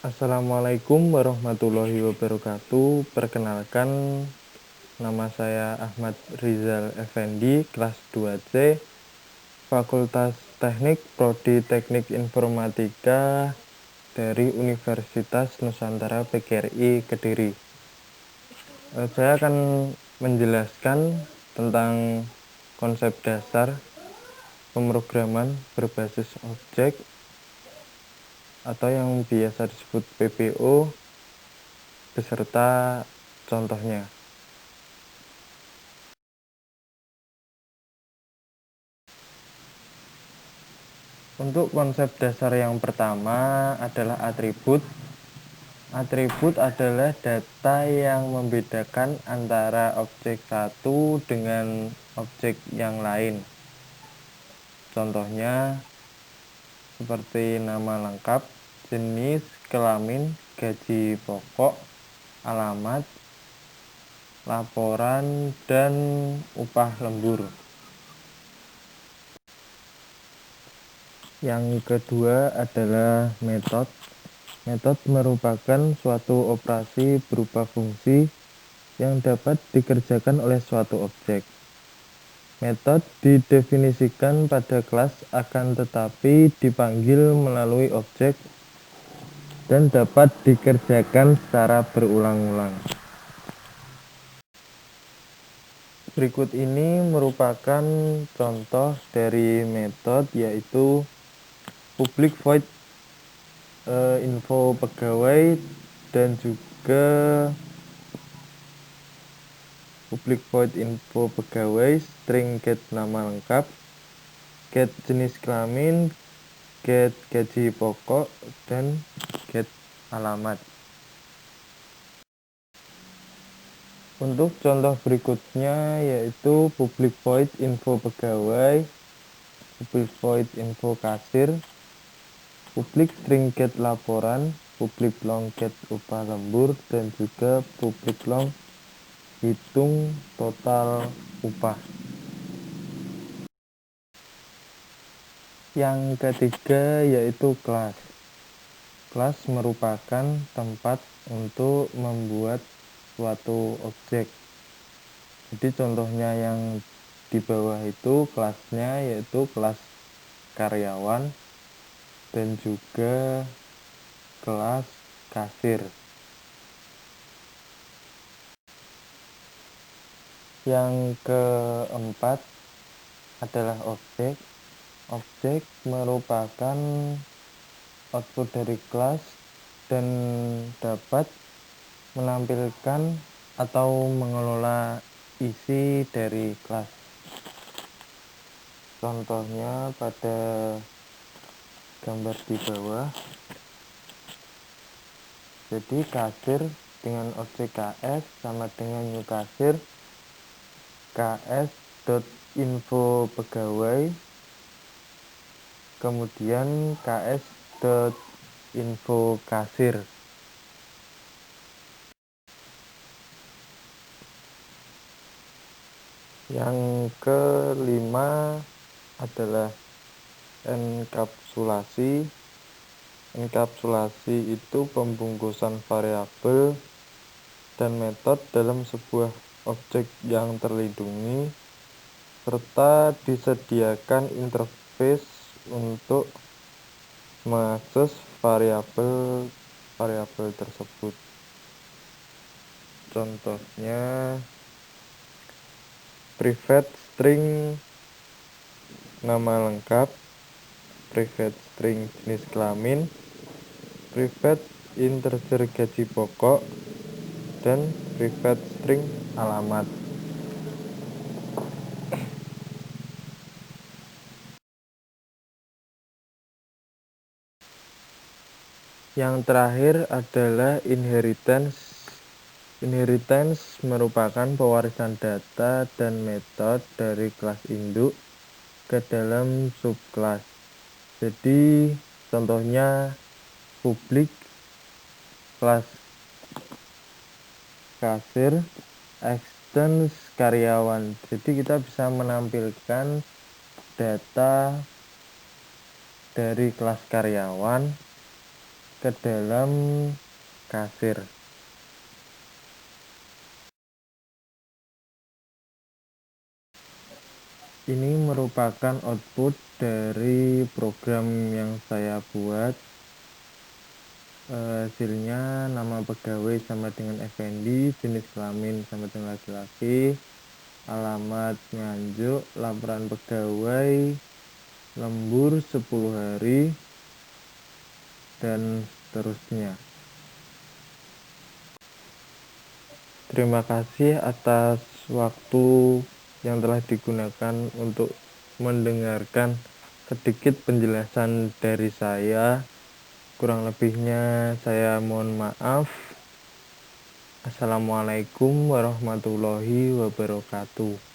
Assalamualaikum warahmatullahi wabarakatuh. Perkenalkan, nama saya Ahmad Rizal Effendi, kelas 2C, Fakultas Teknik Prodi Teknik Informatika dari Universitas Nusantara PGRI Kediri. Saya akan menjelaskan tentang konsep dasar pemrograman berbasis objek atau yang biasa disebut PPO beserta contohnya. Untuk konsep dasar yang pertama adalah atribut. Atribut adalah data yang membedakan antara objek satu dengan objek yang lain. Contohnya seperti nama lengkap, jenis kelamin, gaji pokok, alamat, laporan, dan upah lembur. Yang kedua adalah metode. Metode merupakan suatu operasi berupa fungsi yang dapat dikerjakan oleh suatu objek. Metode didefinisikan pada kelas akan tetapi dipanggil melalui objek dan dapat dikerjakan secara berulang-ulang. Berikut ini merupakan contoh dari metode, yaitu public void info pegawai dan juga public void info pegawai, string get nama lengkap, get jenis kelamin, get gaji pokok, dan get alamat. Untuk contoh berikutnya yaitu public void info pegawai, public void info kasir, public string get laporan, public long get upah lembur, dan juga public long hitung total upah. Yang ketiga yaitu kelas. Kelas merupakan tempat untuk membuat suatu objek. Jadi contohnya yang di bawah itu kelasnya yaitu kelas karyawan dan juga kelas kasir. Yang keempat adalah objek. Objek merupakan output dari kelas dan dapat menampilkan atau mengelola isi dari kelas. Contohnya pada gambar di bawah. Jadi kasir dengan objek KS sama dengan new kasir, ks.info pegawai, kemudian ks.info kasir. Yang kelima adalah enkapsulasi. Enkapsulasi itu pembungkusan variabel dan metode dalam sebuah objek yang terlindungi serta disediakan interface untuk mengakses variabel tersebut. Contohnya private string nama lengkap, private string jenis kelamin, private integer gaji pokok, dan private string alamat. Yang terakhir adalah inheritance. Inheritance merupakan pewarisan data dan metode dari kelas induk ke dalam subkelas. Jadi contohnya publik kelas kasir, extends karyawan. Jadi kita bisa menampilkan data dari kelas karyawan ke dalam kasir. Ini merupakan output dari program yang saya buat. Hasilnya nama pegawai sama dengan Effendi, jenis kelamin sama dengan laki-laki, alamat Nganjuk, laporan pegawai, lembur 10 hari, dan seterusnya. Terima kasih atas waktu yang telah digunakan untuk mendengarkan sedikit penjelasan dari saya. Kurang lebihnya saya mohon maaf. Assalamualaikum warahmatullahi wabarakatuh.